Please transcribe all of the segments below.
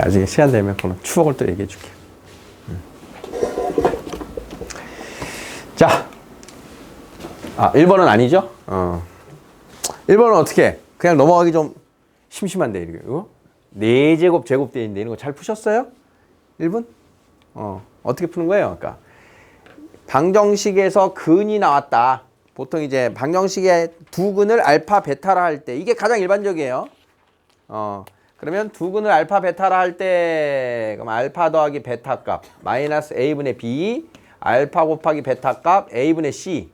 나중에 시간 되면 그런 추억을 또 얘기해 줄게. 자, 1번은 아니죠? 1번은 어떻게? 그냥 넘어가기 좀 심심한데, 이거? 4제곱 제곱되어 있는데, 이런 거 잘 푸셨어요? 1분? 어떻게 푸는 거예요? 아까 방정식에서 근이 나왔다. 보통 이제 방정식의 두 근을 알파, 베타라 할 때, 이게 가장 일반적이에요. 그러면 두 근을 알파, 베타라 할 때, 그럼 알파 더하기 베타 값, 마이너스 a분의 b, 알파 곱하기 베타 값, a분의 c.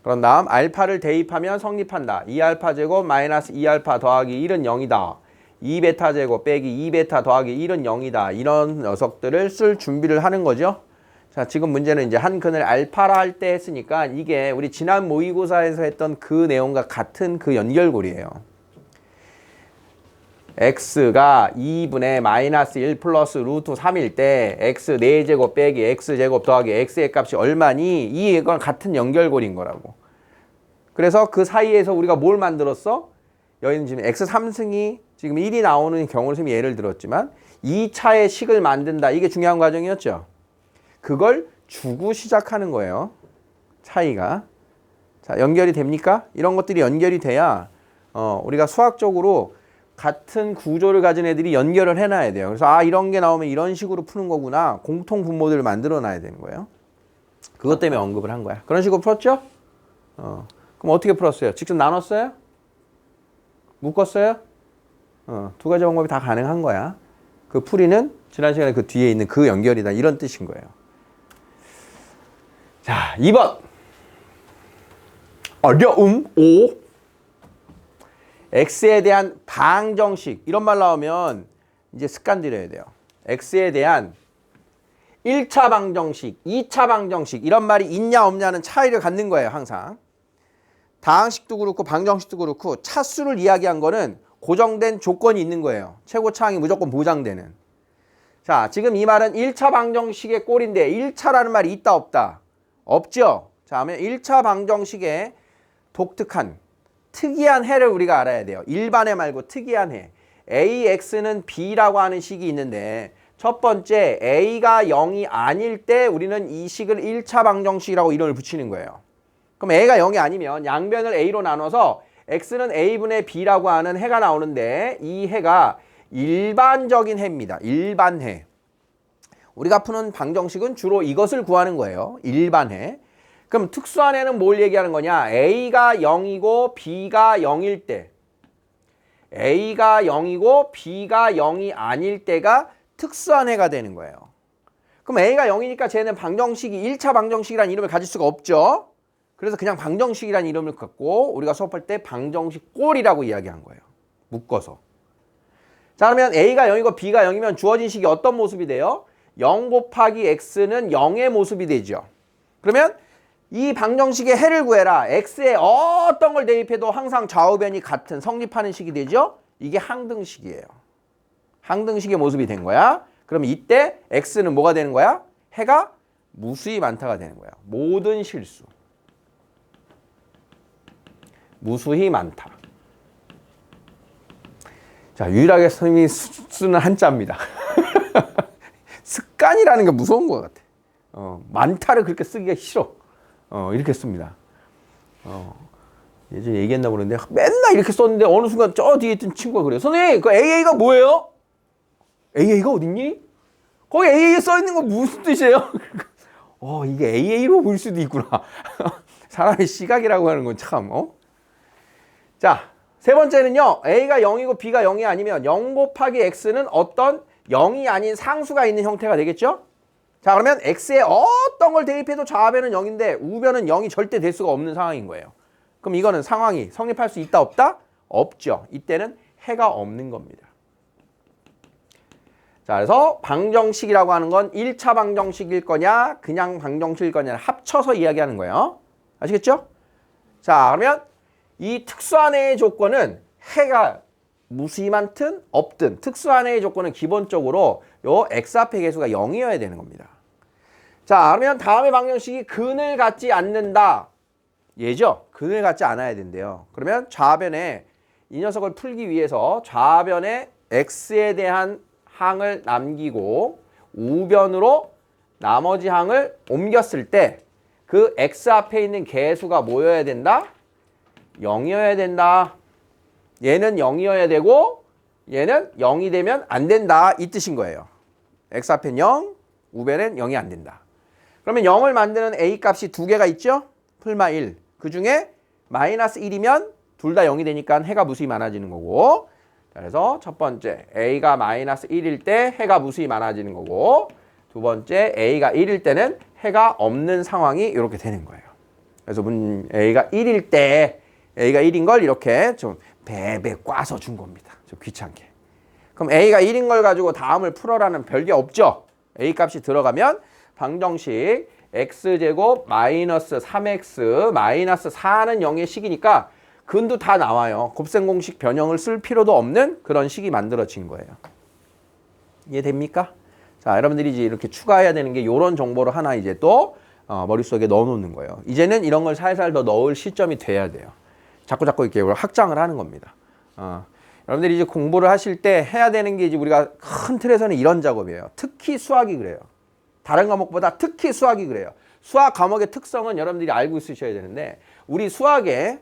그런 다음, 알파를 대입하면 성립한다. 2알파 제곱 마이너스 2알파 더하기 1은 0이다. 2베타 제곱 빼기 2베타 더하기 1은 0이다. 이런 녀석들을 쓸 준비를 하는 거죠. 자, 지금 문제는 이제 한 근을 알파라 할 때 했으니까 이게 우리 지난 모의고사에서 했던 그 내용과 같은 그 연결고리예요. x가 2분의 마이너스 1 플러스 루트 3일 때 x 4제곱 빼기 x제곱 더하기 x의 값이 얼마니? 이건 같은 연결고리인 거라고. 그래서 그 사이에서 우리가 뭘 만들었어? 여기는 지금 x 3승이 지금 1이 나오는 경우를 지금 예를 들었지만 2차의 식을 만든다. 이게 중요한 과정이었죠. 그걸 주고 시작하는 거예요. 차이가. 자, 연결이 됩니까? 이런 것들이 연결이 돼야 우리가 수학적으로 같은 구조를 가진 애들이 연결을 해놔야 돼요. 그래서 이런 게 나오면 이런 식으로 푸는 거구나. 공통 분모들을 만들어 놔야 되는 거예요. 그것 때문에 언급을 한 거야. 그런 식으로 풀었죠? 그럼 어떻게 풀었어요? 직접 나눴어요? 묶었어요? 두 가지 방법이 다 가능한 거야. 그 풀이는 지난 시간에 그 뒤에 있는 그 연결이다. 이런 뜻인 거예요. 자, 2번. 어려움 5. x에 대한 방정식. 이런 말 나오면 이제 습관 들여야 돼요. x에 대한 1차 방정식, 2차 방정식 이런 말이 있냐 없냐는 차이를 갖는 거예요. 항상. 다항식도 그렇고 방정식도 그렇고 차수를 이야기한 거는 고정된 조건이 있는 거예요. 최고차항이 무조건 보장되는. 자, 지금 이 말은 1차 방정식의 꼴인데 1차라는 말이 있다 없다? 없죠. 자, 그러면 1차 방정식의 독특한 특이한 해를 우리가 알아야 돼요. 일반해 말고 특이한 해. AX는 B라고 하는 식이 있는데 첫 번째 A가 0이 아닐 때 우리는 이 식을 1차 방정식이라고 이름을 붙이는 거예요. 그럼 A가 0이 아니면 양변을 A로 나눠서 X는 A분의 B라고 하는 해가 나오는데 이 해가 일반적인 해입니다. 일반해. 우리가 푸는 방정식은 주로 이것을 구하는 거예요. 일반해. 그럼 특수한 해는 뭘 얘기하는 거냐? A가 0이고 B가 0일 때. A가 0이고 B가 0이 아닐 때가 특수한 해가 되는 거예요. 그럼 A가 0이니까 쟤는 방정식이 1차 방정식이라는 이름을 가질 수가 없죠. 그래서 그냥 방정식이라는 이름을 갖고 우리가 수업할 때 방정식 꼴이라고 이야기한 거예요. 묶어서. 자, 그러면 A가 0이고 B가 0이면 주어진 식이 어떤 모습이 돼요? 0 곱하기 X는 0의 모습이 되죠. 그러면 이 방정식의 해를 구해라. X에 어떤 걸 대입해도 항상 좌우변이 같은 성립하는 식이 되죠. 이게 항등식이에요. 항등식의 모습이 된 거야. 그럼 이때 X는 뭐가 되는 거야? 해가 무수히 많다가 되는 거야. 모든 실수. 무수히 많다. 자, 유일하게 선생님이 쓰는 한자입니다. 습관이라는 게 무서운 것 같아. 많다를 그렇게 쓰기가 싫어. 이렇게 씁니다. 예전에 얘기했나 모르는데 맨날 이렇게 썼는데 어느 순간 저 뒤에 있던 친구가 그래요. 선생님, 그 AA가 뭐예요? AA가 어딨니? 거기 AA에 써있는 거 무슨 뜻이에요? 이게 AA로 보일 수도 있구나. 사람의 시각이라고 하는 건 참, 자, 세 번째는요. A가 0이고 B가 0이 아니면 0 곱하기 X는 어떤 0이 아닌 상수가 있는 형태가 되겠죠? 자, 그러면 X에 어떤 걸 대입해도 좌변은 0인데 우변은 0이 절대 될 수가 없는 상황인 거예요. 그럼 이거는 상황이 성립할 수 있다 없다? 없죠. 이때는 해가 없는 겁니다. 자, 그래서 방정식이라고 하는 건 1차 방정식일 거냐 그냥 방정식일 거냐를 합쳐서 이야기하는 거예요. 아시겠죠? 자, 그러면 이 특수한 해의 조건은 해가 무수히 많든 없든 특수한 해의 조건은 기본적으로 요 x 앞의 개수가 0이어야 되는 겁니다. 자, 그러면 다음의 방정식이 근을 갖지 않는다. 얘죠? 근을 갖지 않아야 된대요. 그러면 좌변에 이 녀석을 풀기 위해서 좌변에 x에 대한 항을 남기고 우변으로 나머지 항을 옮겼을 때 그 x 앞에 있는 개수가 뭐여야 된다? 0이어야 된다. 얘는 0이어야 되고 얘는 0이 되면 안 된다. 이 뜻인 거예요. x 앞엔 0, 우변엔 0이 안 된다. 그러면 0을 만드는 a 값이 두 개가 있죠? 풀마 1. 그 중에 마이너스 1이면 둘 다 0이 되니까 해가 무수히 많아지는 거고, 자, 그래서 첫 번째 a가 마이너스 1일 때 해가 무수히 많아지는 거고, 두 번째 a가 1일 때는 해가 없는 상황이 이렇게 되는 거예요. 그래서 a가 1일 때 a가 1인 걸 이렇게 좀 배배 꽈서 준 겁니다. 좀 귀찮게. 그럼 a가 1인 걸 가지고 다음을 풀어라는 별게 없죠. a 값이 들어가면 방정식 x제곱 마이너스 3x 마이너스 4는 0의 식이니까 근도 다 나와요. 곱셈 공식 변형을 쓸 필요도 없는 그런 식이 만들어진 거예요. 이해됩니까? 자, 여러분들이 이제 이렇게 추가해야 되는 게 이런 정보를 하나 이제 또 머릿속에 넣어놓는 거예요. 이제는 이런 걸 살살 더 넣을 시점이 돼야 돼요. 자꾸 이렇게 확장을 하는 겁니다. 여러분들이 이제 공부를 하실 때 해야 되는 게 이제 우리가 큰 틀에서는 이런 작업이에요. 특히 수학이 그래요. 다른 과목보다 특히 수학이 그래요. 수학 과목의 특성은 여러분들이 알고 있으셔야 되는데, 우리 수학의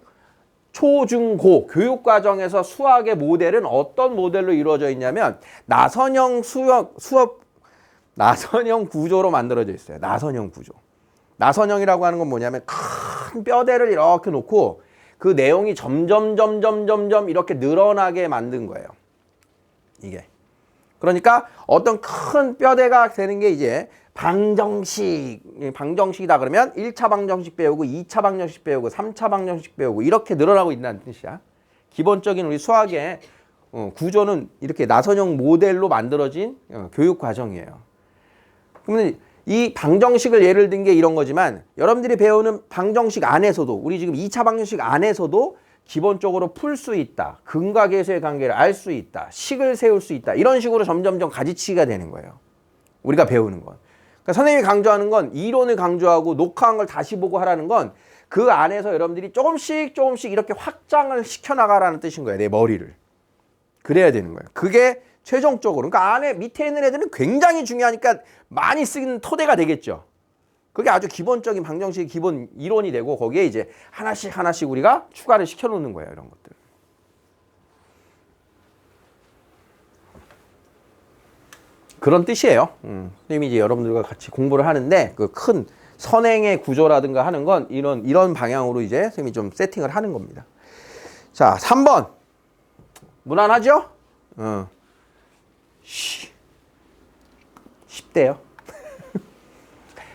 초, 중, 고 교육 과정에서 수학의 모델은 어떤 모델로 이루어져 있냐면 나선형 구조로 만들어져 있어요. 나선형 구조. 나선형이라고 하는 건 뭐냐면 큰 뼈대를 이렇게 놓고 그 내용이 점점 이렇게 늘어나게 만든 거예요. 이게. 그러니까 어떤 큰 뼈대가 되는 게 이제 방정식이다 그러면 1차 방정식 배우고 2차 방정식 배우고 3차 방정식 배우고 이렇게 늘어나고 있다는 뜻이야. 기본적인 우리 수학의 구조는 이렇게 나선형 모델로 만들어진 교육 과정이에요. 그러면 이 방정식을 예를 든 게 이런 거지만 여러분들이 배우는 방정식 안에서도, 우리 지금 2차 방정식 안에서도 기본적으로 풀 수 있다. 근과 계수의 관계를 알 수 있다. 식을 세울 수 있다. 이런 식으로 점점 가지치기가 되는 거예요. 우리가 배우는 건. 그러니까 선생님이 강조하는 건 이론을 강조하고 녹화한 걸 다시 보고 하라는 건 그 안에서 여러분들이 조금씩 이렇게 확장을 시켜나가라는 뜻인 거예요. 내 머리를. 그래야 되는 거예요. 그게 최종적으로. 그러니까 안에 밑에 있는 애들은 굉장히 중요하니까 많이 쓰는 토대가 되겠죠. 그게 아주 기본적인 방정식의 기본 이론이 되고 거기에 이제 하나씩 우리가 추가를 시켜놓는 거예요. 이런 것들. 그런 뜻이에요. 선생님이 이제 여러분들과 같이 공부를 하는데 그 큰 선행의 구조라든가 하는 건 이런 방향으로 이제 선생님이 좀 세팅을 하는 겁니다. 자, 3번. 무난하죠? 쉽대요.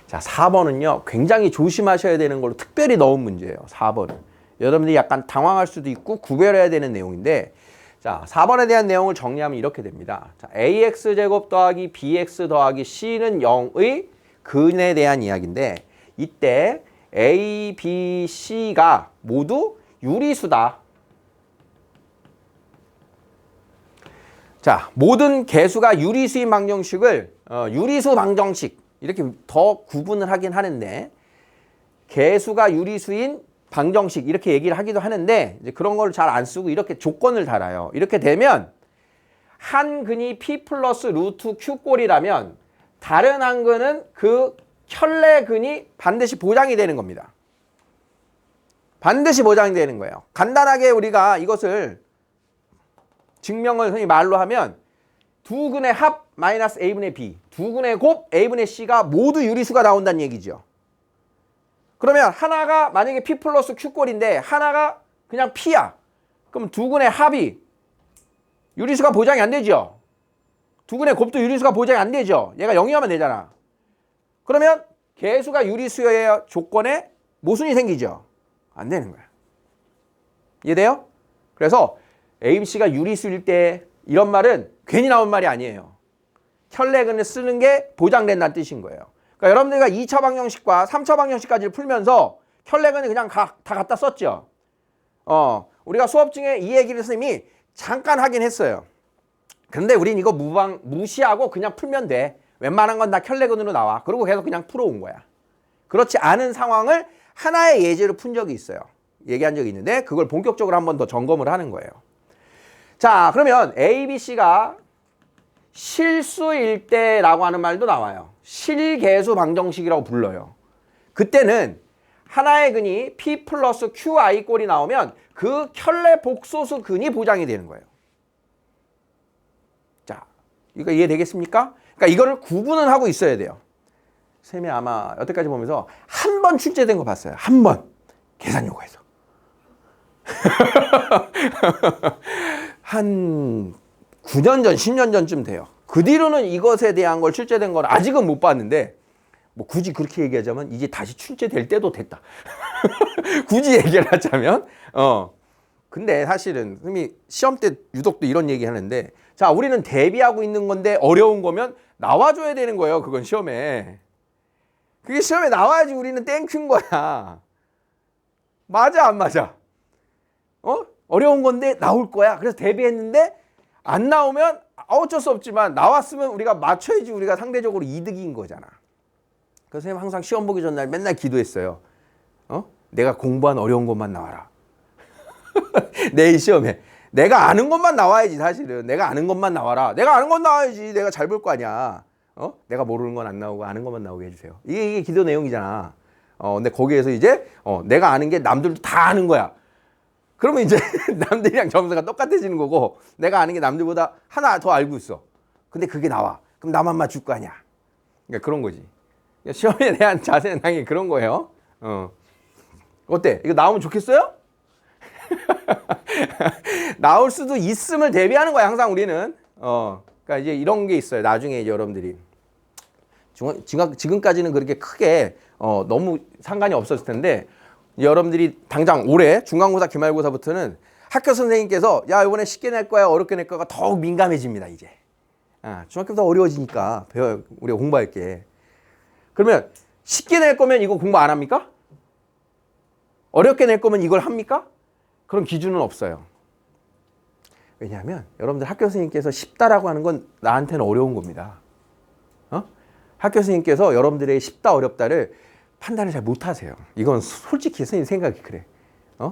자, 4번은요. 굉장히 조심하셔야 되는 걸로 특별히 넣은 문제예요. 4번은. 여러분들이 약간 당황할 수도 있고 구별해야 되는 내용인데, 자, 4번에 대한 내용을 정리하면 이렇게 됩니다. 자, ax제곱 더하기 bx 더하기 c는 0의 근에 대한 이야기인데, 이때 a, b, c가 모두 유리수다. 자, 모든 개수가 유리수인 방정식을 유리수 방정식 이렇게 더 구분을 하긴 하는데, 개수가 유리수인 방정식 이렇게 얘기를 하기도 하는데 이제 그런 걸 잘 안 쓰고 이렇게 조건을 달아요. 이렇게 되면 한 근이 p 플러스 루트 q꼴이라면 다른 한 근은 그 켤레 근이 반드시 보장이 되는 겁니다. 반드시 보장이 되는 거예요. 간단하게 우리가 이것을 증명을 선생님이 말로 하면 두 근의 합 마이너스 a분의 b, 두 근의 곱 a분의 c가 모두 유리수가 나온다는 얘기죠. 그러면 하나가 만약에 p 플러스 q꼴인데 하나가 그냥 p야. 그럼 두 근의 합이 유리수가 보장이 안 되죠. 두 근의 곱도 유리수가 보장이 안 되죠. 얘가 0이어만 되잖아. 그러면 개수가 유리수의 조건에 모순이 생기죠. 안 되는 거야. 이해돼요? 그래서 A, B, C가 유리수일 때 이런 말은 괜히 나온 말이 아니에요. 혈례근을 쓰는 게 보장된다는 뜻인 거예요. 그러니까 여러분들과 2차 방정식과 3차 방정식까지를 풀면서 혈례근을 그냥 다 갖다 썼죠. 우리가 수업 중에 이 얘기를 선생님이 잠깐 하긴 했어요. 근데 우린 이거 무시하고 그냥 풀면 돼. 웬만한 건 다 혈례근으로 나와. 그리고 계속 그냥 풀어온 거야. 그렇지 않은 상황을 하나의 예제로 푼 적이 있어요. 얘기한 적이 있는데 그걸 본격적으로 한 번 더 점검을 하는 거예요. 자, 그러면 A, B, C가 실수일 때라고 하는 말도 나와요. 실계수 방정식이라고 불러요. 그때는 하나의 근이 P 플러스 QI 꼴이 나오면 그 켤레 복소수 근이 보장이 되는 거예요. 자, 이거 이해되겠습니까? 그러니까 이거를 구분은 하고 있어야 돼요. 쌤이 아마 여태까지 보면서 한 번 출제된 거 봤어요. 한 번. 계산 요구해서. 한 9년 전, 10년 전쯤 돼요. 그 뒤로는 이것에 대한 걸 출제된 건 아직은 못 봤는데 뭐 굳이 그렇게 얘기하자면 이제 다시 출제될 때도 됐다. 굳이 얘기를 하자면 근데 사실은 선생님이 시험 때 유독 또 이런 얘기 하는데 자, 우리는 대비하고 있는 건데 어려운 거면 나와줘야 되는 거예요. 그건 시험에. 그게 시험에 나와야지 우리는 땡큐인 거야. 맞아 안 맞아? 어려운 건데 나올 거야. 그래서 대비했는데 안 나오면 어쩔 수 없지만 나왔으면 우리가 맞춰야지 우리가 상대적으로 이득인 거잖아. 그래서 선생님 항상 시험 보기 전날 맨날 기도했어요. 내가 공부한 어려운 것만 나와라. 내일 시험에. 내가 아는 것만 나와야지 사실은. 내가 아는 것만 나와라. 내가 아는 건 나와야지. 내가 잘 볼 거 아니야. 내가 모르는 건 안 나오고 아는 것만 나오게 해주세요. 이게 기도 내용이잖아. 근데 거기에서 이제 내가 아는 게 남들도 다 아는 거야. 그러면 이제 남들이랑 점수가 똑같아지는 거고 내가 아는 게 남들보다 하나 더 알고 있어. 근데 그게 나와. 그럼 나만 맞출 거 아니야. 그러니까 그런 거지. 시험에 대한 자세는 당연히 그런 거예요. 어때? 이거 나오면 좋겠어요? 나올 수도 있음을 대비하는 거야 항상 우리는. 그러니까 이제 이런 게 있어요. 나중에 이제 여러분들이 지금까지는 그렇게 크게 너무 상관이 없었을 텐데 여러분들이 당장 올해 중간고사 기말고사부터는 학교 선생님께서 야 이번에 쉽게 낼 거야 어렵게 낼 거가 더욱 민감해집니다 이제. 중학교부터 어려워지니까 우리가 공부할 게. 그러면 쉽게 낼 거면 이거 공부 안 합니까? 어렵게 낼 거면 이걸 합니까? 그런 기준은 없어요. 왜냐하면 여러분들 학교 선생님께서 쉽다라고 하는 건 나한테는 어려운 겁니다. 학교 선생님께서 여러분들의 쉽다 어렵다를 판단을 잘 못하세요. 이건 솔직히 선생님 생각이 그래.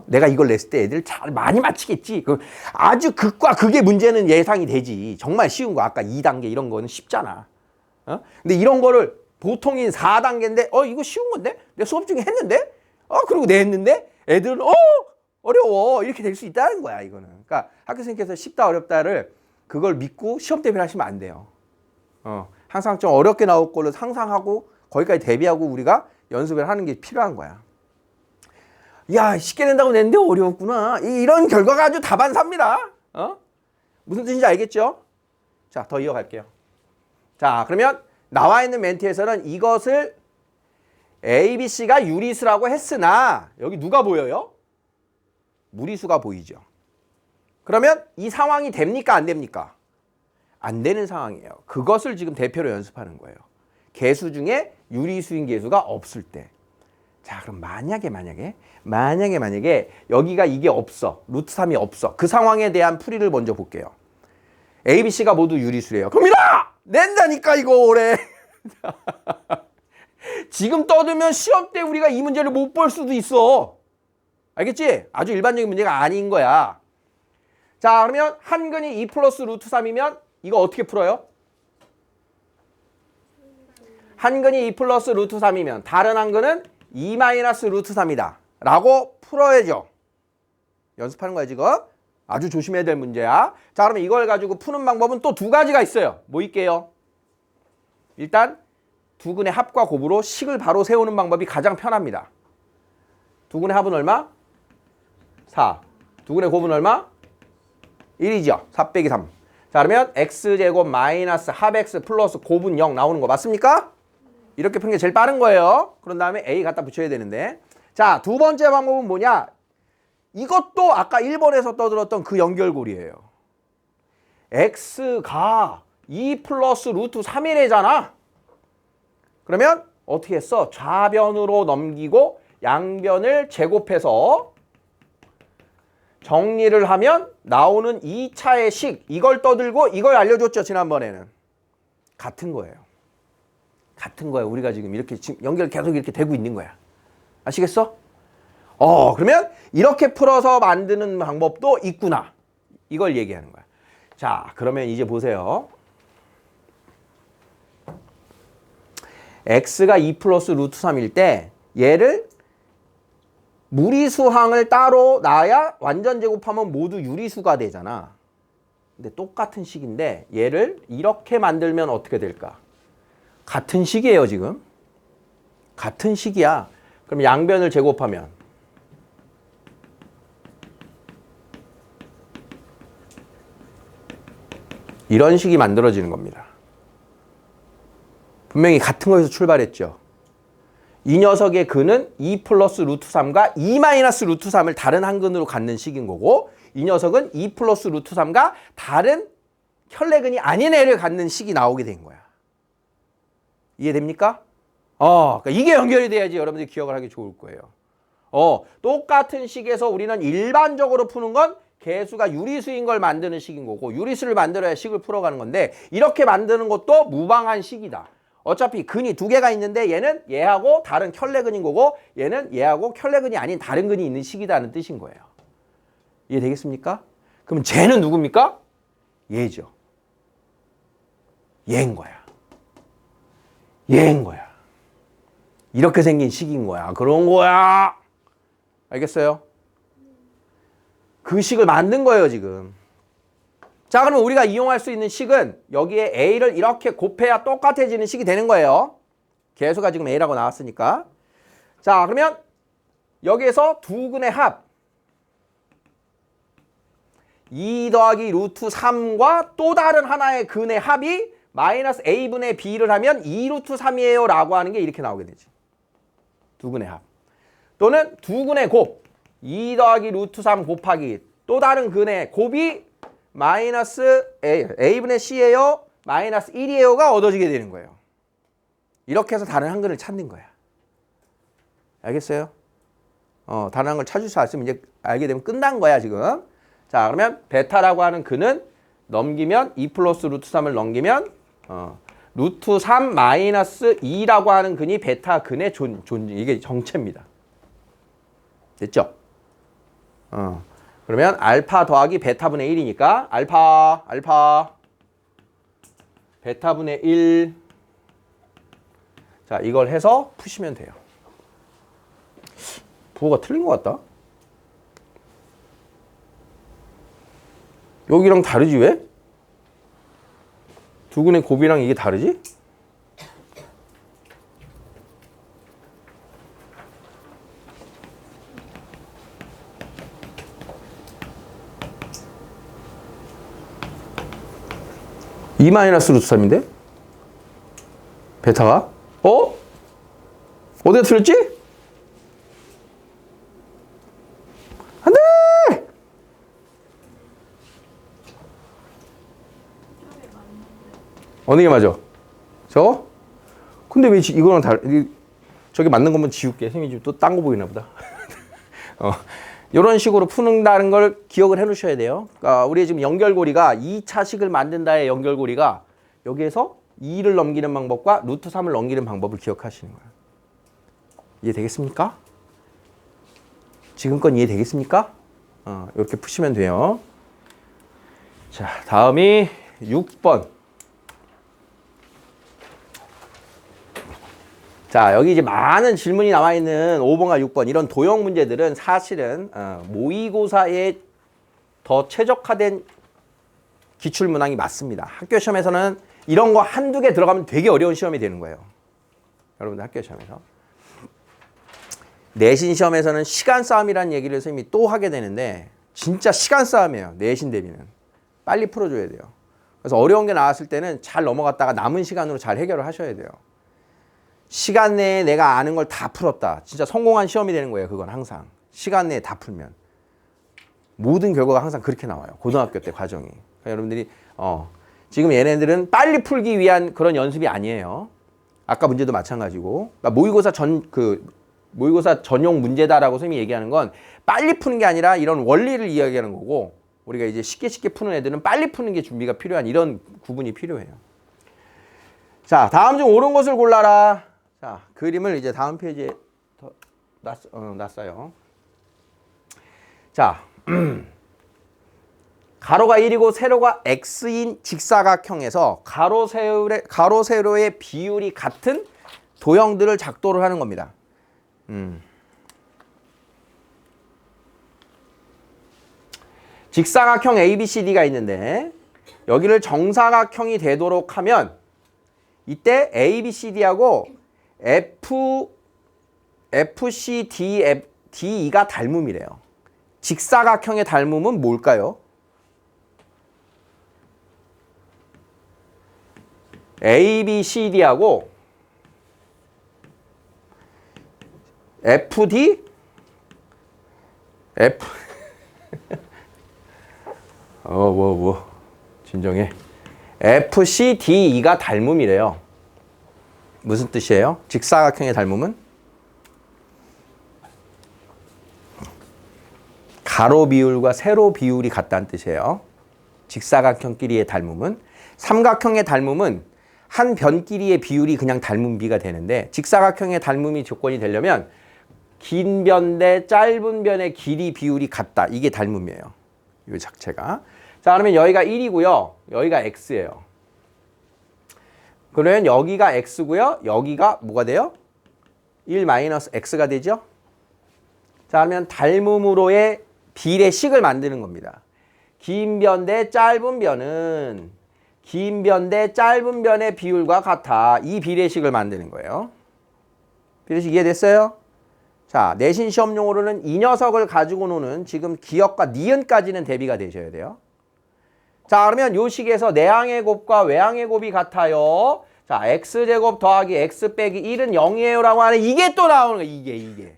내가 이걸 냈을 때 애들 잘 많이 맞히겠지. 아주 극과 극의 문제는 예상이 되지. 정말 쉬운 거 아까 2단계 이런 거는 쉽잖아. 근데 이런 거를 보통인 4단계인데 이거 쉬운 건데? 내가 수업 중에 했는데? 그리고 냈는데? 애들은 어려워. 이렇게 될 수 있다는 거야 이거는. 그러니까 학교 선생님께서 쉽다 어렵다를 그걸 믿고 시험 대비를 하시면 안 돼요. 항상 좀 어렵게 나올 걸로 상상하고 거기까지 대비하고 우리가 연습을 하는 게 필요한 거야. 야, 쉽게 낸다고 냈는데 어려웠구나. 이런 결과가 아주 다반사입니다. 무슨 뜻인지 알겠죠? 자, 더 이어갈게요. 자, 그러면 나와 있는 멘트에서는 이것을 A, B, C가 유리수라고 했으나 여기 누가 보여요? 무리수가 보이죠. 그러면 이 상황이 됩니까? 안 됩니까? 안 되는 상황이에요. 그것을 지금 대표로 연습하는 거예요. 계수 중에 유리수인 계수가 없을 때. 자, 그럼 만약에 여기가 이게 없어. 루트 3이 없어. 그 상황에 대한 풀이를 먼저 볼게요. A, B, C가 모두 유리수래요. 그럼 낸다니까 이거 올해. 지금 떠들면 시험 때 우리가 이 문제를 못 볼 수도 있어. 알겠지? 아주 일반적인 문제가 아닌 거야. 자, 그러면 한 근이 2 플러스 루트 3이면 이거 어떻게 풀어요? 한 근이 2 플러스 루트 3이면 다른 한 근은 2 마이너스 루트 3이다 라고 풀어야죠. 연습하는 거야 지금. 아주 조심해야 될 문제야. 자, 그러면 이걸 가지고 푸는 방법은 또 두 가지가 있어요. 뭐 있게요? 일단 두 근의 합과 곱으로 식을 바로 세우는 방법이 가장 편합니다. 두 근의 합은 얼마? 4. 두 근의 곱은 얼마? 1이죠. 4 빼기 3. 자, 그러면 x제곱 마이너스 합 x 플러스 곱은 0 나오는 거 맞습니까? 이렇게 푸는 게 제일 빠른 거예요. 그런 다음에 a 갖다 붙여야 되는데. 자, 두 번째 방법은 뭐냐? 이것도 아까 1번에서 떠들었던 그 연결고리예요. x가 2 플러스 루트 3이래잖아. 그러면 어떻게 했어? 좌변으로 넘기고 양변을 제곱해서 정리를 하면 나오는 2차의 식, 이걸 떠들고 이걸 알려줬죠. 지난번에는. 같은 거예요. 같은 거예요. 우리가 지금 이렇게 연결 계속 이렇게 되고 있는 거야. 아시겠어? 그러면 이렇게 풀어서 만드는 방법도 있구나. 이걸 얘기하는 거야. 자, 그러면 이제 보세요. x가 2 플러스 루트 3일 때 얘를 무리수항을 따로 놔야 완전 제곱하면 모두 유리수가 되잖아. 근데 똑같은 식인데 얘를 이렇게 만들면 어떻게 될까? 같은 식이에요, 지금. 같은 식이야. 그럼 양변을 제곱하면 이런 식이 만들어지는 겁니다. 분명히 같은 거에서 출발했죠. 이 녀석의 근은 2 플러스 루트 3과 2 마이너스 루트 3을 다른 한 근으로 갖는 식인 거고, 이 녀석은 2 플러스 루트 3과 다른 혈내근이 아닌 애를 갖는 식이 나오게 된 거야. 이해됩니까? 그러니까 이게 연결이 돼야지 여러분들이 기억을 하기 좋을 거예요. 똑같은 식에서 우리는 일반적으로 푸는 건 개수가 유리수인 걸 만드는 식인 거고, 유리수를 만들어야 식을 풀어가는 건데, 이렇게 만드는 것도 무방한 식이다. 어차피 근이 두 개가 있는데 얘는 얘하고 다른 혈내근인 거고, 얘는 얘하고 혈내근이 아닌 다른 근이 있는 식이다는 뜻인 거예요. 이해되겠습니까? 그럼 쟤는 누굽니까? 얘죠. 얘인 거야. 얘인 거야. 이렇게 생긴 식인 거야. 그런 거야. 알겠어요? 그 식을 만든 거예요, 지금. 자, 그러면 우리가 이용할 수 있는 식은 여기에 A를 이렇게 곱해야 똑같아지는 식이 되는 거예요. 개수가 지금 A라고 나왔으니까. 자, 그러면 여기에서 두 근의 합 2 더하기 루트 3과 또 다른 하나의 근의 합이 마이너스 A분의 B를 하면 2 루트 3이에요 라고 하는 게 이렇게 나오게 되지. 두 근의 합. 또는 두 근의 곱 2 더하기 루트 3 곱하기 또 다른 근의 곱이 마이너스 A분의 C예요 마이너스 1이에요가 얻어지게 되는 거예요. 이렇게 해서 다른 한 근을 찾는 거야. 알겠어요? 다른 한 근을 찾을 수 있으면 이제 알게 되면 끝난 거야, 지금. 자, 그러면 베타라고 하는 근은 넘기면 2 플러스 루트 3을 넘기면 루트 3 마이너스 2라고 하는 근이 베타 근의 이게 정체입니다. 됐죠? 그러면 알파 더하기 베타분의 1이니까 알파 베타분의 1. 자, 이걸 해서 푸시면 돼요. 부호가 틀린 것 같다. 여기랑 다르지 왜? 두 근의 곱이랑 이게 다르지? 이 마이너스 루트 3인데? 베타가? 어디가 틀렸지? 안 돼! 어느 게 맞아? 저거? 근데 왜 이거랑 저게 맞는 거면 지울게. 선생님이 지금 또 딴 거 보이나 보다. 이런 식으로 푸는다는 걸 기억을 해 놓으셔야 돼요. 그러니까 우리의 지금 연결고리가 2차 식을 만든다의 연결고리가 여기에서 2를 넘기는 방법과 루트 3을 넘기는 방법을 기억하시는 거예요. 이해되겠습니까? 지금 건 이해되겠습니까? 이렇게 푸시면 돼요. 자, 다음이 6번. 자, 여기 이제 많은 질문이 나와 있는 5번과 6번 이런 도형 문제들은 사실은 모의고사에 더 최적화된 기출문항이 맞습니다. 학교 시험에서는 이런 거 한두 개 들어가면 되게 어려운 시험이 되는 거예요. 여러분들 학교 시험에서. 내신 시험에서는 시간 싸움이라는 얘기를 선생님이 또 하게 되는데 진짜 시간 싸움이에요. 내신 대비는. 빨리 풀어줘야 돼요. 그래서 어려운 게 나왔을 때는 잘 넘어갔다가 남은 시간으로 잘 해결을 하셔야 돼요. 시간 내에 내가 아는 걸 다 풀었다. 진짜 성공한 시험이 되는 거예요. 그건 항상. 시간 내에 다 풀면. 모든 결과가 항상 그렇게 나와요. 고등학교 때 과정이. 그러니까 여러분들이 지금 얘네들은 빨리 풀기 위한 그런 연습이 아니에요. 아까 문제도 마찬가지고. 그러니까 모의고사 전용 문제다라고 선생님이 얘기하는 건 빨리 푸는 게 아니라 이런 원리를 이야기하는 거고, 우리가 이제 쉽게 푸는 애들은 빨리 푸는 게 준비가 필요한 이런 구분이 필요해요. 자, 다음 중 옳은 것을 골라라. 자, 그림을 이제 다음 페이지에 놨어요. 자, 가로가 1이고 세로가 x인 직사각형에서 가로 세로의 비율이 같은 도형들을 작도를 하는 겁니다. 직사각형 ABCD가 있는데 여기를 정사각형이 되도록 하면 이때 ABCD하고 FCDE가 닮음이래요. 직사각형의 닮음은 뭘까요? ABCD하고 진정해. FCDE가 닮음이래요. 무슨 뜻이에요? 직사각형의 닮음은? 가로 비율과 세로 비율이 같다는 뜻이에요. 직사각형끼리의 닮음은. 삼각형의 닮음은 한 변끼리의 비율이 그냥 닮은 비가 되는데 직사각형의 닮음이 조건이 되려면 긴 변 대 짧은 변의 길이 비율이 같다. 이게 닮음이에요. 이 자체가. 자, 그러면 여기가 1이고요. 여기가 x예요. 그러면 여기가 x고요. 여기가 뭐가 돼요? 1-x가 되죠? 자, 그러면 닮음으로의 비례식을 만드는 겁니다. 긴 변 대 짧은 변은 긴 변 대 짧은 변의 비율과 같아. 이 비례식을 만드는 거예요. 비례식 이해됐어요? 자, 내신 시험용으로는 이 녀석을 가지고 노는 지금 기역과 니은까지는 대비가 되셔야 돼요. 자, 그러면 요 식에서 내항의 곱과 외항의 곱이 같아요. 자, x제곱 더하기 x 빼기 1은 0이에요 라고 하는 이게 또 나오는 거예요. 이게.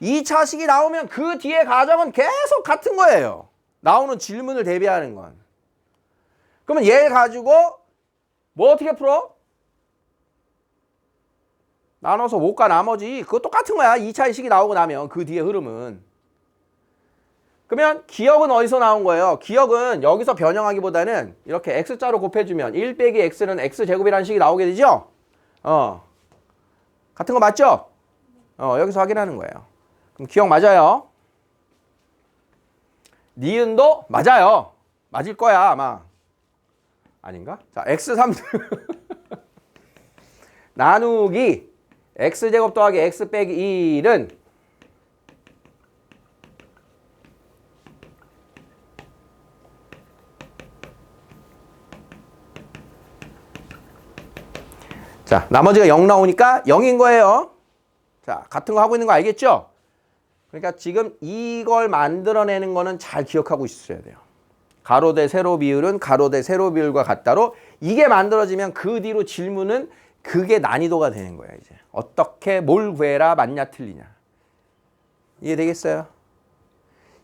2차식이 나오면 그 뒤에 과정은 계속 같은 거예요. 나오는 질문을 대비하는 건. 그러면 얘 가지고 뭐 어떻게 풀어? 나눠서 5과 나머지 그거 똑같은 거야. 2차식이 나오고 나면 그 뒤에 흐름은. 그러면 기역은 어디서 나온 거예요? 기역은 여기서 변형하기보다는 이렇게 x자로 곱해주면 1 빼기 x는 x제곱이라는 식이 나오게 되죠? 같은 거 맞죠? 여기서 확인하는 거예요. 그럼 기억 맞아요. 니은도 맞아요. 맞을 거야 아마. 아닌가? 자, x3 나누기 x제곱 더하기 x 빼기 1은 자, 나머지가 0 나오니까 0인 거예요. 자, 같은 거 하고 있는 거 알겠죠? 그러니까 지금 이걸 만들어내는 거는 잘 기억하고 있어야 돼요. 가로 대 세로 비율은 가로 대 세로 비율과 같다로 이게 만들어지면 그 뒤로 질문은 그게 난이도가 되는 거야 이제. 어떻게 뭘 구해라 맞냐 틀리냐. 이해되겠어요?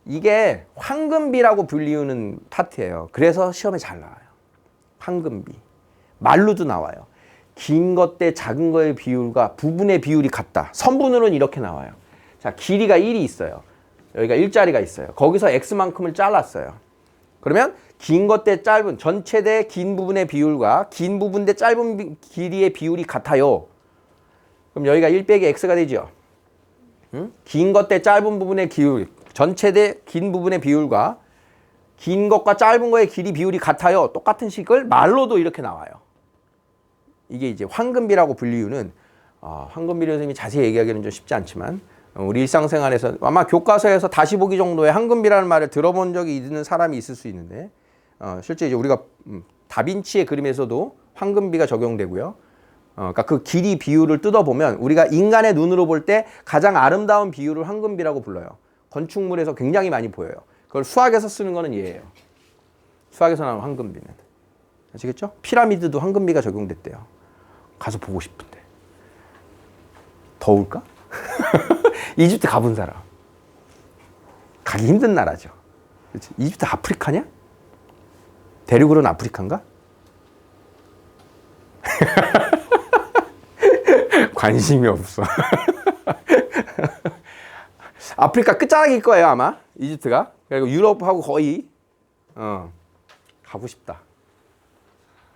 이게 황금비라고 불리우는 파트예요. 그래서 시험에 잘 나와요. 황금비. 말로도 나와요. 긴 것 대 작은 거의 비율과 부분의 비율이 같다. 선분으로는 이렇게 나와요. 자, 길이가 1이 있어요. 여기가 1자리가 있어요. 거기서 x만큼을 잘랐어요. 그러면 긴 것 대 짧은 전체 대 긴 부분의 비율과 긴 부분 대 짧은 길이의 비율이 같아요. 그럼 여기가 1 빼기 x가 되죠. 긴 것 대 짧은 부분의 비율, 전체 대 긴 부분의 비율과 긴 것과 짧은 거의 길이 비율이 같아요. 똑같은 식을 말로도 이렇게 나와요. 이게 이제 황금비라고 불리우는 황금비 선생님이 자세히 얘기하기는 좀 쉽지 않지만 우리 일상생활에서 아마 교과서에서 다시 보기 정도의 황금비라는 말을 들어본 적이 있는 사람이 있을 수 있는데 실제 이제 우리가 다빈치의 그림에서도 황금비가 적용되고요. 그러니까 그 길이 비율을 뜯어보면 우리가 인간의 눈으로 볼 때 가장 아름다운 비율을 황금비라고 불러요. 건축물에서 굉장히 많이 보여요. 그걸 수학에서 쓰는 거는 얘예요. 수학에서 나오는 황금비는. 아시겠죠? 피라미드도 황금비가 적용됐대요. 가서 보고 싶은데. 더울까? 이집트 가본 사람. 가기 힘든 나라죠. 그치? 이집트 아프리카냐? 대륙으로는 아프리카인가? 관심이 없어. 아프리카 끝자락일 거예요 아마 이집트가. 그리고 유럽하고 거의 가고 싶다.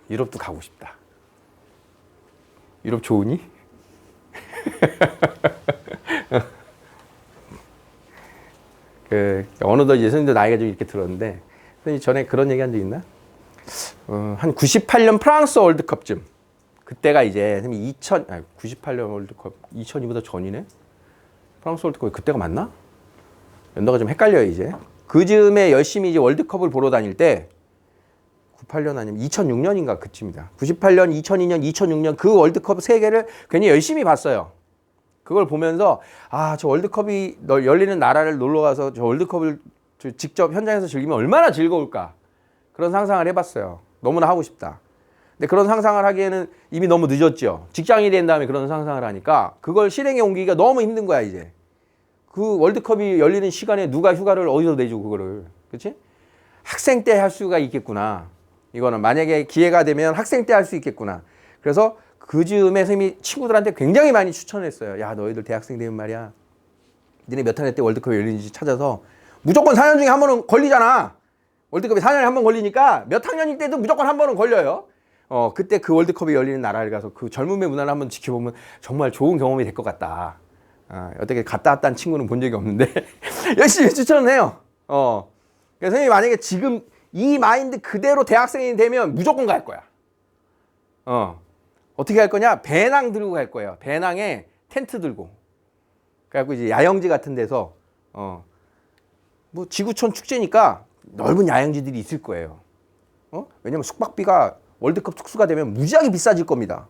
유럽도 가고 싶다. 유럽 좋으니? 어느덧 이제 선생님도 나이가 좀 이렇게 들었는데 선생님 전에 그런 얘기 한 적 있나? 한 98년 프랑스 월드컵쯤. 그때가 이제 98년 월드컵 2002보다 전이네. 프랑스 월드컵 그때가 맞나? 연도가 좀 헷갈려요 이제. 그 즈음에 열심히 이제 월드컵을 보러 다닐 때 98년 아니면 2006년인가 그쯤이다. 98년, 2002년, 2006년 그 월드컵 세 개를 괜히 열심히 봤어요. 그걸 보면서 저 월드컵이 열리는 나라를 놀러 가서 저 월드컵을 직접 현장에서 즐기면 얼마나 즐거울까. 그런 상상을 해봤어요. 너무나 하고 싶다. 근데 그런 상상을 하기에는 이미 너무 늦었죠. 직장인이 된 다음에 그런 상상을 하니까 그걸 실행에 옮기기가 너무 힘든 거야 이제. 그 월드컵이 열리는 시간에 누가 휴가를 어디서 내줘 그거를. 그렇지? 학생 때 할 수가 있겠구나. 이거는 만약에 기회가 되면 학생 때 할 수 있겠구나. 그래서 그 즈음에 선생님이 친구들한테 굉장히 많이 추천했어요. 야 너희들 대학생 되면 말이야. 니네 몇 학년 때 월드컵이 열리는지 찾아서 무조건 4년 중에 한 번은 걸리잖아. 월드컵이 4년에 한 번 걸리니까 몇 학년일 때도 무조건 한 번은 걸려요. 그때 그 월드컵이 열리는 나라를 가서 그 젊음의 문화를 한번 지켜보면 정말 좋은 경험이 될 것 같다. 어떻게 갔다 왔다는 친구는 본 적이 없는데 열심히 추천을 해요. 그래서 선생님이 만약에 지금 이 마인드 그대로 대학생이 되면 무조건 갈 거야. 어떻게 할 거냐? 배낭 들고 갈 거예요. 배낭에 텐트 들고. 그래갖고 이제 야영지 같은 데서 뭐 지구촌 축제니까 넓은 야영지들이 있을 거예요. 왜냐면 숙박비가 월드컵 특수가 되면 무지하게 비싸질 겁니다.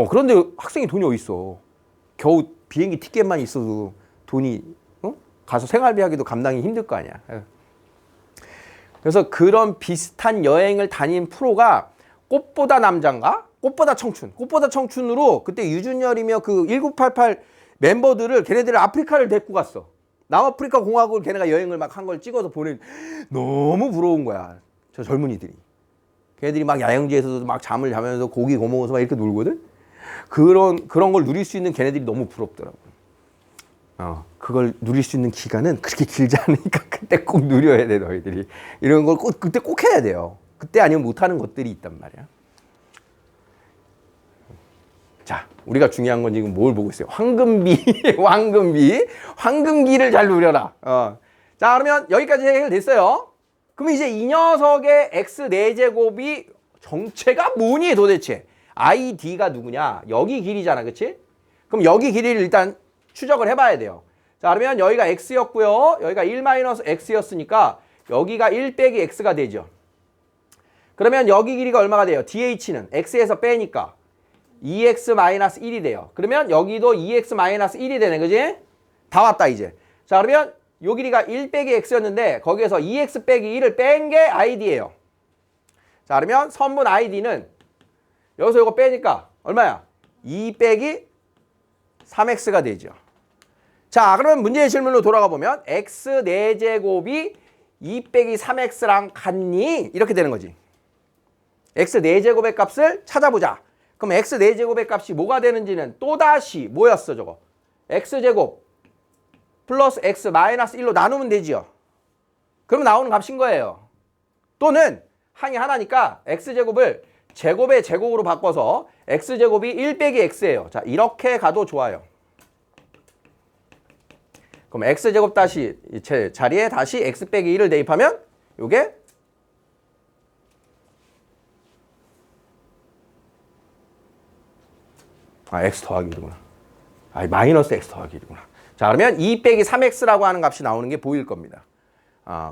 그런데 학생이 돈이 어디 있어? 겨우 비행기 티켓만 있어도 돈이 가서 생활비 하기도 감당이 힘들 거 아니야. 그래서 그런 비슷한 여행을 다닌 프로가 꽃보다 남자인가? 꽃보다 청춘. 꽃보다 청춘으로 그때 유준열이며 그 1988 멤버들을 걔네들을 아프리카를 데리고 갔어. 남아프리카 공화국을 걔네가 여행을 막 한 걸 찍어서 보내. 너무 부러운 거야. 저 젊은이들이. 걔네들이 막 야영지에서도 막 잠을 자면서 고기 구워 먹어서 막 이렇게 놀거든. 그런 걸 누릴 수 있는 걔네들이 너무 부럽더라고. 그걸 누릴 수 있는 기간은 그렇게 길지 않으니까 그때 꼭 누려야 돼 너희들이. 이런 걸 그때 꼭 해야 돼요. 그때 아니면 못하는 것들이 있단 말이야. 자, 우리가 중요한 건 지금 뭘 보고 있어요? 황금비, 황금기를 잘 누려라. 자, 그러면 여기까지 해결됐어요. 그럼 이제 이 녀석의 x 4제곱이 정체가 뭐니 도대체? id가 누구냐? 여기 길이잖아, 그치? 그럼 여기 길이를 일단 추적을 해봐야 돼요. 자, 그러면 여기가 x였고요. 여기가 1-x였으니까 여기가 1 빼기 x가 되죠. 그러면 여기 길이가 얼마가 돼요? dh는 x에서 빼니까 2x-1이 돼요. 그러면 여기도 2x-1이 되네, 그지? 다 왔다 이제. 자, 그러면 요 길이가 1 빼기 x였는데 거기에서 2x 빼기 1을 뺀 게 id예요. 자, 그러면 선분 id는 여기서 이거 빼니까 얼마야? 2 빼기 3x가 되죠. 자, 그러면 문제의 질문으로 돌아가 보면 x 4제곱이 2 빼기 3x랑 같니? 이렇게 되는 거지. x 4제곱의 값을 찾아보자. 그럼 x 4제곱의 값이 뭐가 되는지는 또다시 뭐였어 저거? x제곱 플러스 x 마이너스 1로 나누면 되지요. 그러면 나오는 값인 거예요. 또는 항이 하나니까 x제곱을 제곱의 제곱으로 바꿔서 x제곱이 1 빼기 x예요. 자, 이렇게 가도 좋아요. 그럼 x제곱 다시 제 자리에 다시 x 빼기 1을 대입하면 요게 x 더하기 1이구나. 마이너스 x 더하기 1이구나. 자, 그러면 2 빼기 3x라고 하는 값이 나오는 게 보일 겁니다.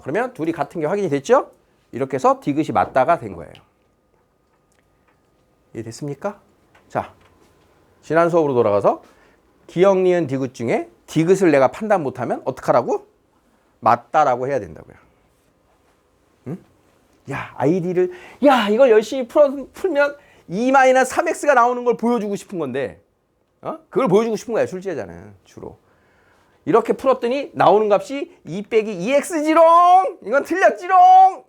그러면 둘이 같은 게 확인이 됐죠? 이렇게 해서 디귿이 맞다가 된 거예요. 이해됐습니까? 자, 지난 수업으로 돌아가서 기역, 니은, 디귿 중에 디귿을 내가 판단 못하면 어떡하라고? 맞다라고 해야 된다고요. 응? 야, id를 이걸 열심히 풀면 2-3x가 나오는 걸 보여주고 싶은 건데 그걸 보여주고 싶은 거야, 출제자는 주로. 이렇게 풀었더니 나오는 값이 2 빼기 2x지롱! 이건 틀렸지롱!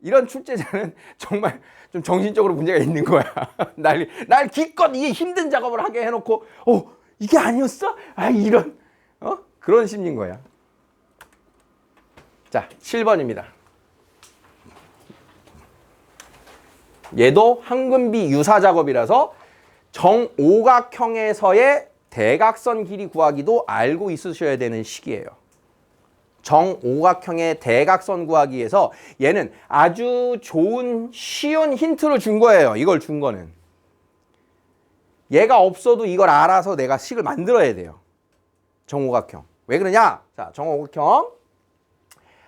이런 출제자는 정말 좀 정신적으로 문제가 있는 거야. 날 기껏 이게 힘든 작업을 하게 해놓고 이게 아니었어? 이런 그런 심리인 거야. 자, 7번입니다. 얘도 황금비 유사 작업이라서 정오각형에서의 대각선 길이 구하기도 알고 있으셔야 되는 식이에요. 정오각형의 대각선 구하기 위해서 얘는 아주 좋은 쉬운 힌트를 준 거예요. 이걸 준 거는. 얘가 없어도 이걸 알아서 내가 식을 만들어야 돼요. 정오각형. 왜 그러냐? 자, 정오각형.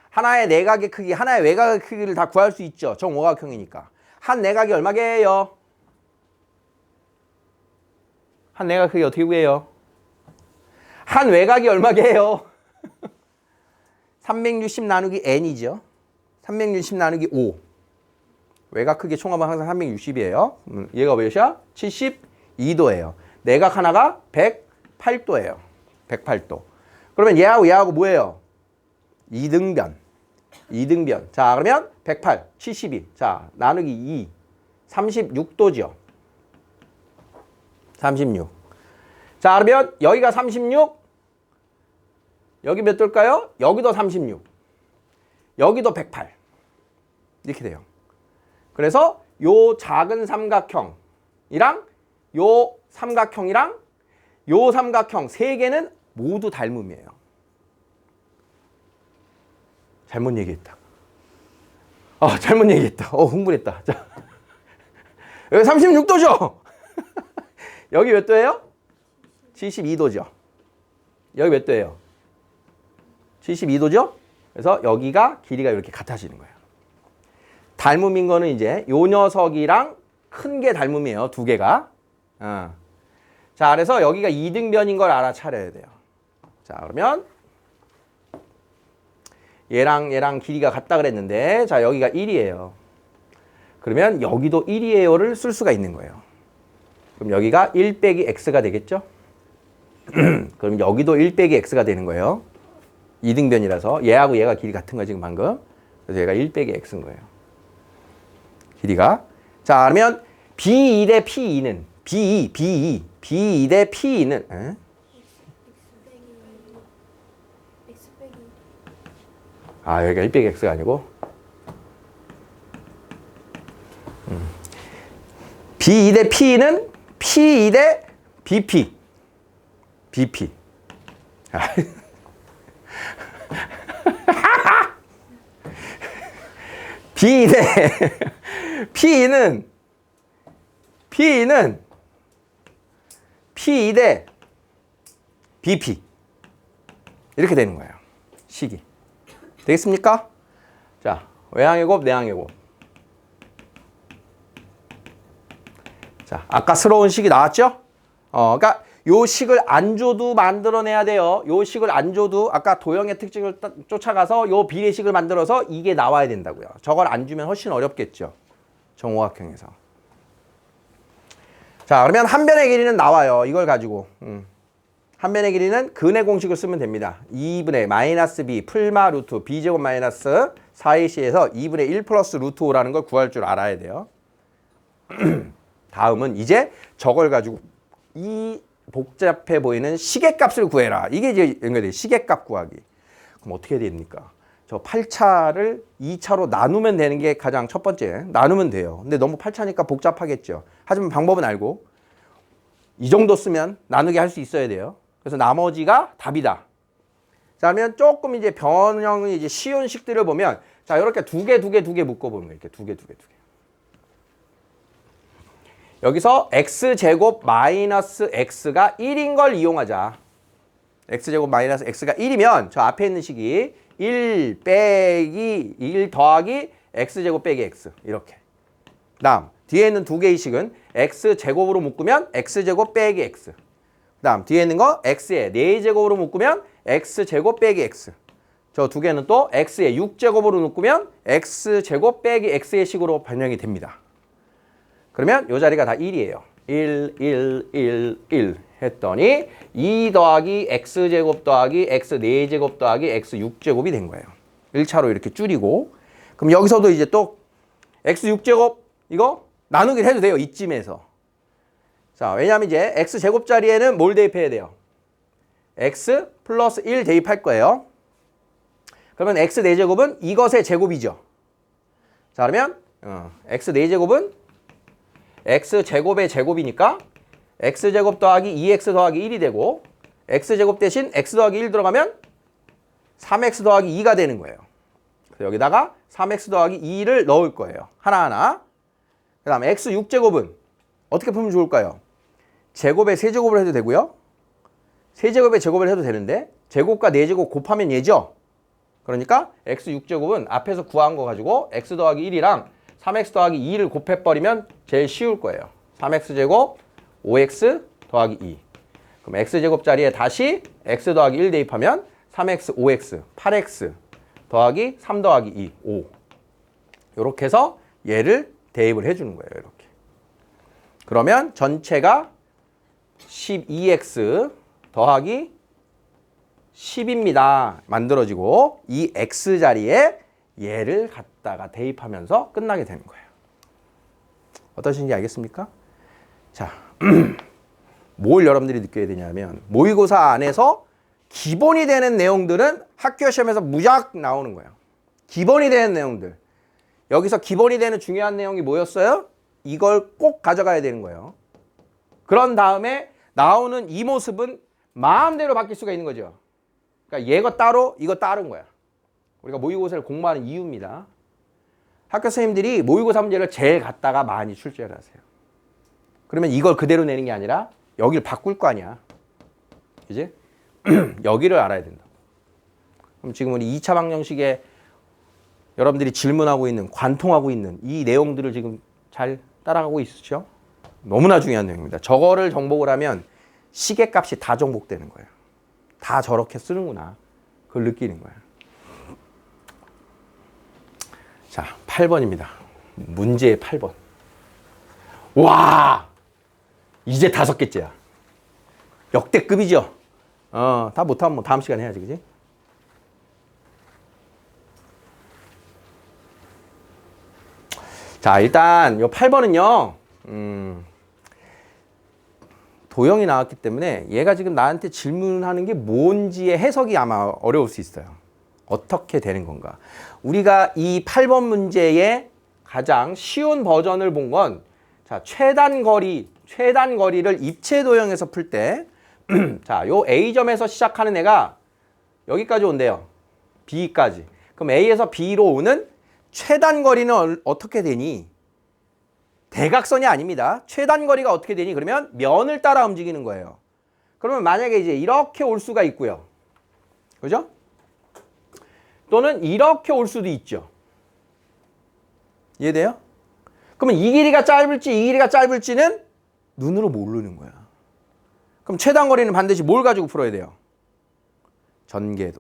하나의 내각의 크기, 하나의 외곽의 크기를 다 구할 수 있죠. 정오각형이니까. 한 내각이 얼마게요? 한 내각 크기 어떻게 구해요? 한 외곽이 얼마게요? 360 나누기 n이죠. 360 나누기 5. 외곽 크기 총합은 항상 360이에요. 얘가 몇이야? 72도예요. 내각 하나가 108도예요. 108도. 그러면 얘하고 뭐예요? 이등변. 이등변. 자, 그러면 108, 72. 자, 나누기 2. 36도죠. 36. 자, 그러면 여기가 36. 여기 몇 도일까요? 여기도 36. 여기도 108. 이렇게 돼요. 그래서 요 작은 삼각형이랑 요 삼각형이랑 요 삼각형 세 개는 모두 닮음이에요. 잘못 얘기했다. 잘못 얘기했다. 흥분했다. 자, 여기 36도죠? 여기 몇 도예요? 72도죠. 여기 몇 도예요? 72도죠? 그래서 여기가 길이가 이렇게 같아지는 거예요. 닮음인 거는 이제 요 녀석이랑 큰 게 닮음이에요. 두 개가. 자, 그래서 여기가 이등변인 걸 알아차려야 돼요. 자, 그러면 얘랑 길이가 같다 그랬는데, 자, 여기가 1이에요. 그러면 여기도 1이에요를 쓸 수가 있는 거예요. 그럼 여기가 1 빼기 x가 되겠죠? 그럼 여기도 1 빼기 x가 되는 거예요. 이등변이라서 얘하고 얘가 길이 같은 거 지금 방금. 그래서 얘가 1 빼기 x인 거예요. 길이가. 자, 그러면 B2 대 P2는 B2 대 P2는 여기가 1 빼기 x가 아니고 B2 대 P는 P2 대 BP. BP. B2 대 P2는 P2 대 BP. 이렇게 되는 거예요. 식이. 되겠습니까? 자, 외항의 곱, 내항의 곱. 자, 아까 스러운 식이 나왔죠? 그러니까 요 식을 안 줘도 만들어내야 돼요. 요 식을 안 줘도 아까 도형의 특징을 쫓아가서 요 비례식을 만들어서 이게 나와야 된다고요. 저걸 안 주면 훨씬 어렵겠죠. 정오각형에서. 자, 그러면 한 변의 길이는 나와요. 이걸 가지고. 한 변의 길이는 근의 공식을 쓰면 됩니다. 2분의 마이너스 b 풀마 루트 b제곱 마이너스 4ac에서 2분의 1 플러스 루트 5라는 걸 구할 줄 알아야 돼요. 다음은 이제 저걸 가지고 이 복잡해 보이는 시계값을 구해라. 이게 이제 연결돼요. 시계값 구하기. 그럼 어떻게 해야 됩니까? 저 8차를 2차로 나누면 되는 게 가장 첫 번째. 나누면 돼요. 근데 너무 8차니까 복잡하겠죠. 하지만 방법은 알고 이 정도 쓰면 나누게 할 수 있어야 돼요. 그래서 나머지가 답이다. 자, 그러면 조금 이제 변형의 이제 쉬운 식들을 보면 자, 이렇게 두 개 묶어보는 거예요. 이렇게 두 개. 여기서 x제곱 마이너스 x가 1인 걸 이용하자. x제곱 마이너스 x가 1이면 저 앞에 있는 식이 1 빼기 1 더하기 x제곱 빼기 x 이렇게. 다음 뒤에 있는 두 개의 식은 x제곱으로 묶으면 x제곱 빼기 x. 다음 뒤에 있는 거 x의 4제곱으로 묶으면 x제곱 빼기 x. 저 두 개는 또 x의 6제곱으로 묶으면 x제곱 빼기 x의 식으로 변형이 됩니다. 그러면 이 자리가 다 1이에요. 1 했더니 2 더하기 x제곱 더하기 x 4제곱 더하기 x 6제곱이 된 거예요. 1차로 이렇게 줄이고 그럼 여기서도 이제 또 x 6제곱 이거 나누기를 해도 돼요. 이쯤에서. 자, 왜냐하면 이제 x제곱 자리에는 뭘 대입해야 돼요? x 플러스 1 대입할 거예요. 그러면 x 4제곱은 이것의 제곱이죠. 자, 그러면 x 4제곱은 x제곱의 제곱이니까 x제곱 더하기 2x 더하기 1이 되고 x제곱 대신 x 더하기 1 들어가면 3x 더하기 2가 되는 거예요. 그래서 여기다가 3x 더하기 2를 넣을 거예요. 하나하나. 그 다음에 x 6제곱은 어떻게 풀면 좋을까요? 제곱에 세제곱을 해도 되고요. 세제곱에 제곱을 해도 되는데 제곱과 4제곱 곱하면 얘죠. 그러니까 x 6제곱은 앞에서 구한 거 가지고 x 더하기 1이랑 3x 더하기 2를 곱해버리면 제일 쉬울 거예요. 3x제곱 5x 더하기 2. 그럼 x제곱 자리에 다시 x 더하기 1 대입하면 3x, 5x, 8x 더하기 3 더하기 2, 5. 이렇게 해서 얘를 대입을 해주는 거예요. 이렇게. 그러면 전체가 12x 더하기 10입니다. 만들어지고 이 x 자리에 얘를 갖다가 대입하면서 끝나게 되는 거예요. 어떠신지 알겠습니까? 자, 뭘 여러분들이 느껴야 되냐면 모의고사 안에서 기본이 되는 내용들은 학교 시험에서 무작 나오는 거예요. 기본이 되는 내용들. 여기서 기본이 되는 중요한 내용이 뭐였어요? 이걸 꼭 가져가야 되는 거예요. 그런 다음에 나오는 이 모습은 마음대로 바뀔 수가 있는 거죠. 그러니까 얘가 따로 이거 따른 거야. 우리가 모의고사를 공부하는 이유입니다. 학교 선생님들이 모의고사 문제를 제일 갖다가 많이 출제를 하세요. 그러면 이걸 그대로 내는 게 아니라 여기를 바꿀 거 아니야. 그지? 여기를 알아야 된다. 그럼 지금 우리 2차 방정식에 여러분들이 질문하고 있는, 관통하고 있는 이 내용들을 지금 잘 따라가고 있으시죠? 너무나 중요한 내용입니다. 저거를 정복을 하면 시계값이 다 정복되는 거예요. 다 저렇게 쓰는구나. 그걸 느끼는 거예요. 자, 8번입니다. 문제의 8번. 와! 이제 5개째야. 역대급이죠? 다 못하면 뭐 다음 시간에 해야지, 그지? 자, 일단 요 8번은요. 도형이 나왔기 때문에 얘가 지금 나한테 질문하는 게 뭔지의 해석이 아마 어려울 수 있어요. 어떻게 되는 건가? 우리가 이 8번 문제의 가장 쉬운 버전을 본 건 자, 최단거리를 입체 도형에서 풀 때 자, 요 A점에서 시작하는 애가 여기까지 온대요. B까지. 그럼 A에서 B로 오는 최단거리는 어떻게 되니? 대각선이 아닙니다. 최단거리가 어떻게 되니? 그러면 면을 따라 움직이는 거예요. 그러면 만약에 이제 이렇게 올 수가 있고요. 그죠? 또는 이렇게 올 수도 있죠. 이해돼요? 그러면 이 길이가 짧을지 이 길이가 짧을지는 눈으로 모르는 거야. 그럼 최단거리는 반드시 뭘 가지고 풀어야 돼요? 전개도.